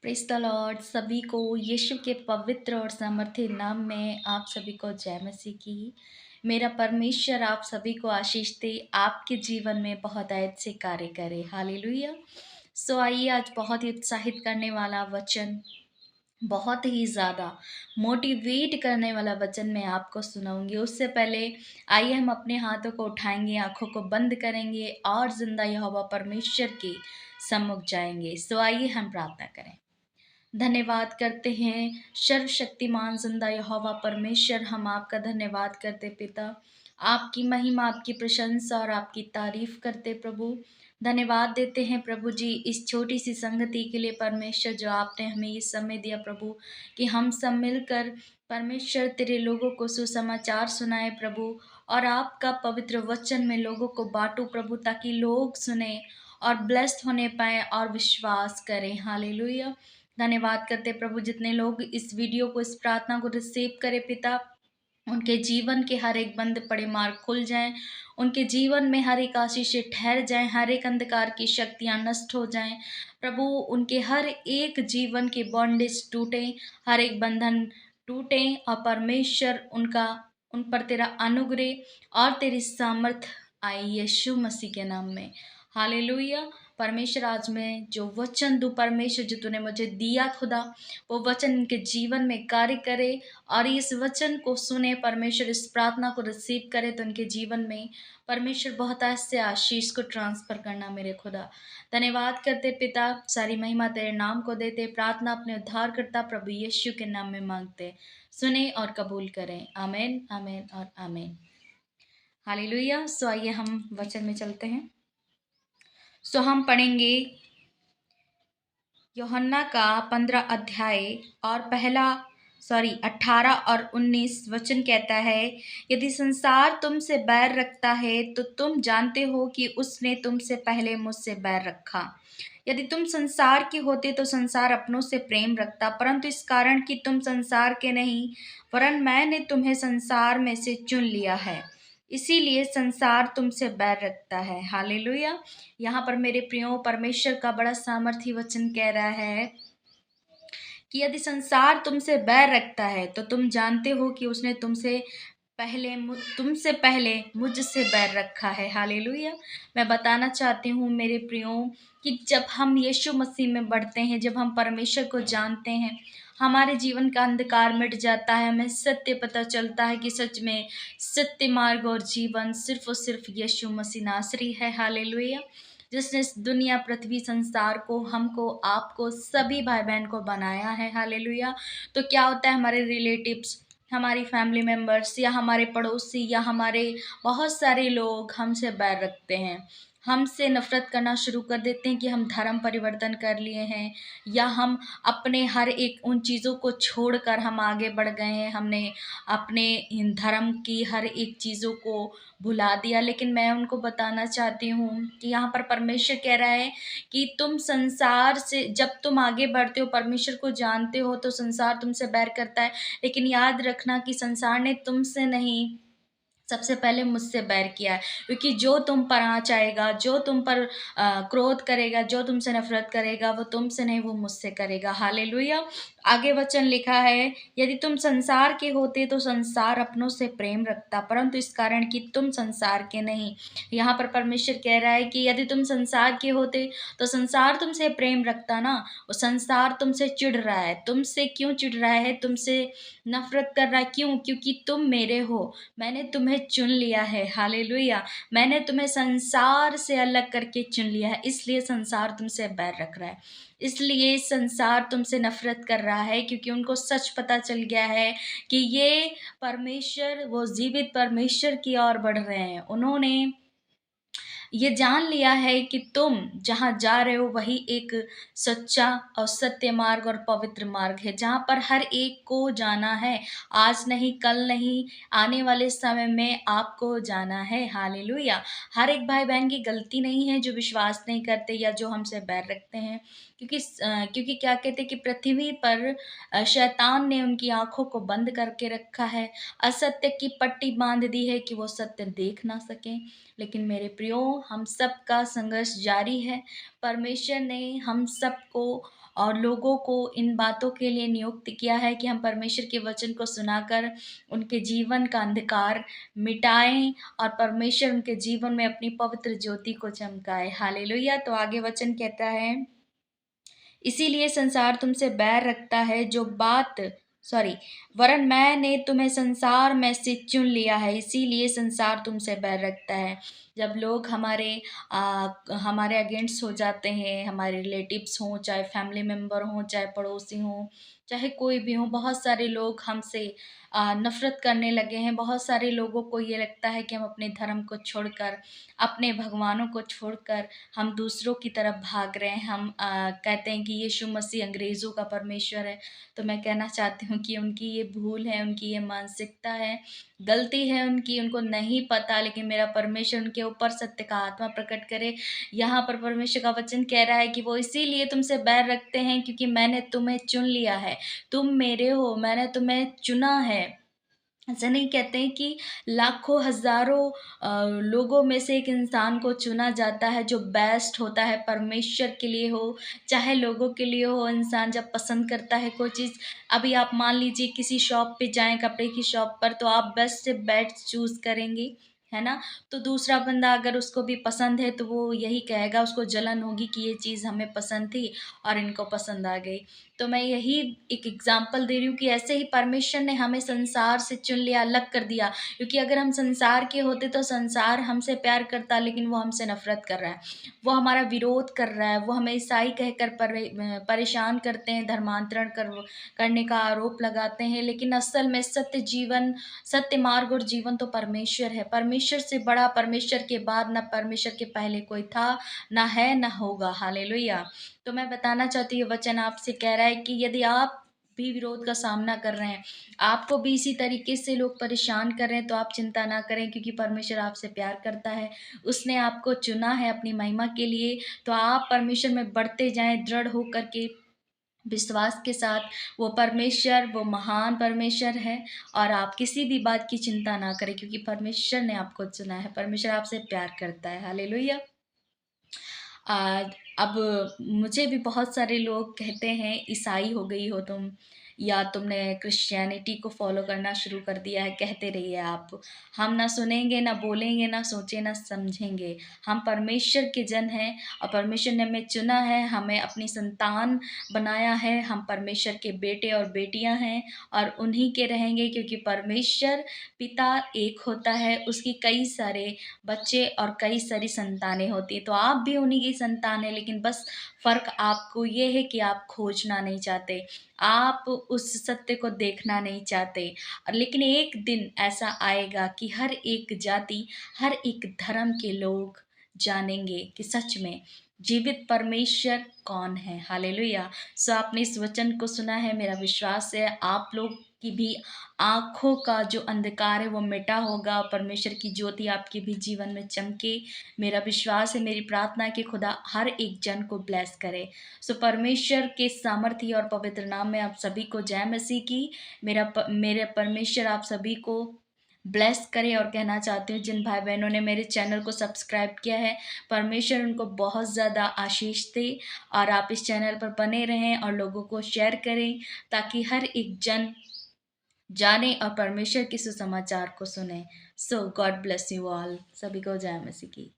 Praise the Lord. सभी को यीशु के पवित्र और सामर्थ्य नाम में आप सभी को जय मसीह की। मेरा परमेश्वर आप सभी को आशीष दे, आपके जीवन में बहुत ऐद से कार्य करे। हालेलुया। सो आइए आज बहुत ही उत्साहित करने वाला वचन, बहुत ही ज़्यादा मोटिवेट करने वाला वचन मैं आपको सुनाऊंगी। उससे पहले आइए हम अपने हाथों को उठाएंगे, आंखों को बंद करेंगे और जिंदा यहोवा परमेश्वर के सम्मुख जाएंगे। सो आइए हम प्रार्थना करें। धन्यवाद करते हैं सर्वशक्तिमान जिंदा यहोवा परमेश्वर, हम आपका धन्यवाद करते पिता। आपकी महिमा, आपकी प्रशंसा और आपकी तारीफ करते प्रभु। धन्यवाद देते हैं प्रभु जी इस छोटी सी संगति के लिए परमेश्वर, जो आपने हमें ये समय दिया प्रभु कि हम सब मिलकर परमेश्वर तेरे लोगों को सुसमाचार सुनाए प्रभु, और आपका पवित्र वचन में लोगों को बांटो प्रभु, ताकि लोग सुने और ब्लेस्ड होने पाए और विश्वास करें। हालेलुया। धन्यवाद करते प्रभु, जितने लोग इस वीडियो को, इस प्रार्थना को रिसीव करे पिता, उनके जीवन के हर एक बंद पड़े मार्ग खुल जाएं, उनके जीवन में हर एक आशीषें ठहर जाएं, हर एक अंधकार की शक्तियां नष्ट हो जाएं प्रभु। उनके हर एक जीवन के बॉन्डेज टूटे, हर एक बंधन टूटे, और परमेश्वर उन पर तेरा अनुग्रह और तेरी सामर्थ आए यीशु मसीह के नाम में। हालेलुया। परमेश्वर, आज मैं जो वचन दूं परमेश्वर, जो तूने मुझे दिया खुदा, वो वचन इनके जीवन में कार्य करे, और इस वचन को सुने परमेश्वर, इस प्रार्थना को रिसीव करे तो उनके जीवन में परमेश्वर बहुत ऐसे आशीष को ट्रांसफर करना मेरे खुदा। धन्यवाद करते पिता, सारी महिमा तेरे नाम को देते, प्रार्थना अपने उद्धार करता प्रभु यीशु के नाम में मांगते, सुने और कबूल करें। आमीन, आमीन और आमीन। हालेलुया। सो आइए हम वचन में चलते हैं। सो हम पढ़ेंगे यूहन्ना का 15 अध्याय और 18 और 19 वचन कहता है, यदि संसार तुमसे बैर रखता है तो तुम जानते हो कि उसने तुमसे पहले मुझसे बैर रखा। यदि तुम संसार के होते तो संसार अपनों से प्रेम रखता, परंतु इस कारण कि तुम संसार के नहीं वरन मैंने तुम्हें संसार में से चुन लिया है, इसीलिए संसार तुमसे बैर रखता है। हालेलुया। यहाँ पर मेरे प्रियो, परमेश्वर का बड़ा सामर्थी वचन कह रहा है कि यदि संसार तुमसे बैर रखता है तो तुम जानते हो कि उसने तुमसे पहले मुझसे बैर रखा है। हालेलुया। मैं बताना चाहती हूँ मेरे प्रियो कि जब हम यीशु मसीह में बढ़ते हैं, जब हम परमेश्वर को जानते हैं, हमारे जीवन का अंधकार मिट जाता है। हमें सत्य पता चलता है कि सच में सत्य मार्ग और जीवन सिर्फ और सिर्फ यीशु मसीह नासरी है। हालेलुया। जिसने इस दुनिया, पृथ्वी, संसार को, हमको, आपको, सभी भाई बहन को बनाया है। हालेलुया। तो क्या होता है, हमारे रिलेटिव्स, हमारी फैमिली मेम्बर्स या हमारे पड़ोसी या हमारे बहुत सारे लोग हमसे बैर रखते हैं, हमसे नफरत करना शुरू कर देते हैं कि हम धर्म परिवर्तन कर लिए हैं, या हम अपने हर एक उन चीज़ों को छोड़कर हम आगे बढ़ गए हैं, हमने अपने इन धर्म की हर एक चीज़ों को भुला दिया। लेकिन मैं उनको बताना चाहती हूँ कि यहाँ पर परमेश्वर कह रहा है कि तुम संसार से जब तुम आगे बढ़ते हो, परमेश्वर को जानते हो, तो संसार तुमसे बैर करता है, लेकिन याद रखना कि संसार ने तुमसे नहीं, सबसे पहले मुझसे बैर किया है। क्योंकि जो तुम पर आँच आएगा, जो तुम पर क्रोध करेगा, जो तुमसे नफरत करेगा, वो तुमसे नहीं, वो मुझसे करेगा। हालेलुया। आगे वचन लिखा है, यदि तुम संसार के होते तो संसार अपनों से प्रेम रखता, परंतु इस कारण कि तुम संसार के नहीं। यहाँ पर परमेश्वर कह रहा है कि यदि तुम संसार के होते तो संसार तुमसे प्रेम रखता ना। वो संसार तुमसे चिढ़ रहा है। तुमसे क्यों चिढ़ रहा है? तुमसे नफरत कर रहा है। क्यों? क्योंकि तुम मेरे हो, मैंने तुम्हें चुन लिया है। हालेलुया। मैंने तुम्हें संसार से अलग करके चुन लिया है, इसलिए संसार तुमसे बैर रख रहा है, इसलिए संसार तुमसे नफरत कर रहा है, क्योंकि उनको सच पता चल गया है कि ये परमेश्वर, वो जीवित परमेश्वर की ओर बढ़ रहे हैं। उन्होंने ये जान लिया है कि तुम जहाँ जा रहे हो वही एक सच्चा और सत्य मार्ग और पवित्र मार्ग है, जहाँ पर हर एक को जाना है। आज नहीं, कल नहीं, आने वाले समय में आपको जाना है। हालेलुया। हर एक भाई बहन की गलती नहीं है जो विश्वास नहीं करते या जो हमसे बैर रखते हैं। क्योंकि क्या कहते हैं कि पृथ्वी पर शैतान ने उनकी आँखों को बंद करके रखा है, असत्य की पट्टी बाँध दी है कि वो सत्य देख ना सकें। लेकिन मेरे प्रियो, हम सबका संघर्ष जारी है। परमेश्वर ने हम सबको और लोगों को इन बातों के लिए नियुक्त किया है कि हम परमेश्वर के वचन को सुनाकर उनके जीवन का अंधकार मिटाएँ और परमेश्वर उनके जीवन में अपनी पवित्र ज्योति को चमकाए। हालेलुया! तो आगे वचन कहता है, इसीलिए संसार तुमसे बैर रखता है, जो बात सॉरी वरन मैंने तुम्हें संसार में से चुन लिया है, इसीलिए संसार तुमसे बैर रखता है। जब लोग हमारे अगेंस्ट हो जाते हैं, हमारे रिलेटिव्स हों, चाहे फैमिली मेंबर हों, चाहे पड़ोसी हों, चाहे कोई भी हो, बहुत सारे लोग हमसे नफ़रत करने लगे हैं। बहुत सारे लोगों को ये लगता है कि हम अपने धर्म को छोड़कर, अपने भगवानों को छोड़कर हम दूसरों की तरफ भाग रहे हैं। हम कहते हैं कि यीशु मसीह अंग्रेज़ों का परमेश्वर है। तो मैं कहना चाहती हूँ कि उनकी ये भूल है, उनकी ये मानसिकता है, गलती है उनकी, उनको नहीं पता। लेकिन मेरा परमेश्वर उनके ऊपर सत्य का आत्मा प्रकट करे। यहाँ पर परमेश्वर का वचन कह रहा है कि वो इसीलिए तुमसे बैर रखते हैं क्योंकि मैंने तुम्हें चुन लिया है। तुम मेरे हो, मैंने तुम्हें चुना है। ऐसा नहीं कहते हैं कि लाखों हज़ारों लोगों में से एक इंसान को चुना जाता है जो बेस्ट होता है परमेश्वर के लिए हो, चाहे लोगों के लिए हो। इंसान जब पसंद करता है कोई चीज़, अभी आप मान लीजिए किसी शॉप पे जाएँ, कपड़े की शॉप पर, तो आप बेस्ट से बेस्ट चूज़ करेंगे, है ना? तो दूसरा बंदा अगर उसको भी पसंद है तो वो यही कहेगा, उसको जलन होगी कि ये चीज़ हमें पसंद थी और इनको पसंद आ गई। तो मैं यही एक एग्ज़ाम्पल दे रही हूँ कि ऐसे ही परमेश्वर ने हमें संसार से चुन लिया, अलग कर दिया। क्योंकि अगर हम संसार के होते तो संसार हमसे प्यार करता, लेकिन वो हमसे नफ़रत कर रहा है। वो हमारा विरोध कर रहा है, वो हमें ईसाई कहकर परेशान करते हैं, धर्मांतरण करने का आरोप लगाते हैं। लेकिन असल में सत्य मार्ग और जीवन तो परमेश्वर है। परमेश्वर से बड़ा, परमेश्वर के बाद ना परमेश्वर के पहले कोई था, ना है, ना होगा। हालेलुया! तो मैं बताना चाहती हूँ, ये वचन आपसे कह रहा है कि यदि आप भी विरोध का सामना कर रहे हैं, आपको भी इसी तरीके से लोग परेशान कर रहे हैं, तो आप चिंता ना करें, क्योंकि परमेश्वर आपसे प्यार करता है। उसने आपको चुना है अपनी महिमा के लिए। तो आप परमेश्वर में बढ़ते जाएँ दृढ़ होकर के, विश्वास के साथ। वो महान परमेश्वर है और आप किसी भी बात की चिंता ना करें, क्योंकि परमेश्वर ने आपको चुना है। परमेश्वर आपसे प्यार करता है। हालेलुया! आज अब मुझे भी बहुत सारे लोग कहते हैं, ईसाई हो गई हो तुम, या तुमने क्रिश्चियनिटी को फॉलो करना शुरू कर दिया है, कहते रहिए आप। हम ना सुनेंगे, ना बोलेंगे, ना सोचे, ना समझेंगे। हम परमेश्वर के जन हैं और परमेश्वर ने हमें चुना है, हमें अपनी संतान बनाया है। हम परमेश्वर के बेटे और बेटियां हैं और उन्हीं के रहेंगे, क्योंकि परमेश्वर पिता एक होता है, उसकी कई सारे बच्चे और कई सारी संतानें होती हैं। तो आप भी उन्हीं की संतान हैं, लेकिन बस फ़र्क आपको ये है कि आप खोजना नहीं चाहते, आप उस सत्य को देखना नहीं चाहते। लेकिन एक दिन ऐसा आएगा कि हर एक जाति, हर एक धर्म के लोग जानेंगे कि सच में जीवित परमेश्वर कौन है। हालेलुया! सो आपने इस वचन को सुना है, मेरा विश्वास है आप लोग की भी आँखों का जो अंधकार है वो मिटा होगा, परमेश्वर की ज्योति आपके भी जीवन में चमके। मेरा विश्वास है, मेरी प्रार्थना है कि खुदा हर एक जन को ब्लेस करे। सो परमेश्वर के सामर्थी और पवित्र नाम में आप सभी को जय मसीह की। मेरे परमेश्वर आप सभी को ब्लेस करे। और कहना चाहती हूँ, जिन भाई बहनों ने मेरे चैनल को सब्सक्राइब किया है, परमेश्वर उनको बहुत ज़्यादा आशीष दे और आप इस चैनल पर बने रहें और लोगों को शेयर करें, ताकि हर एक जन जाने और परमेश्वर के सुसमाचार को सुने। सो गॉड ब्लेस यू ऑल। सभी को जय मसीह की।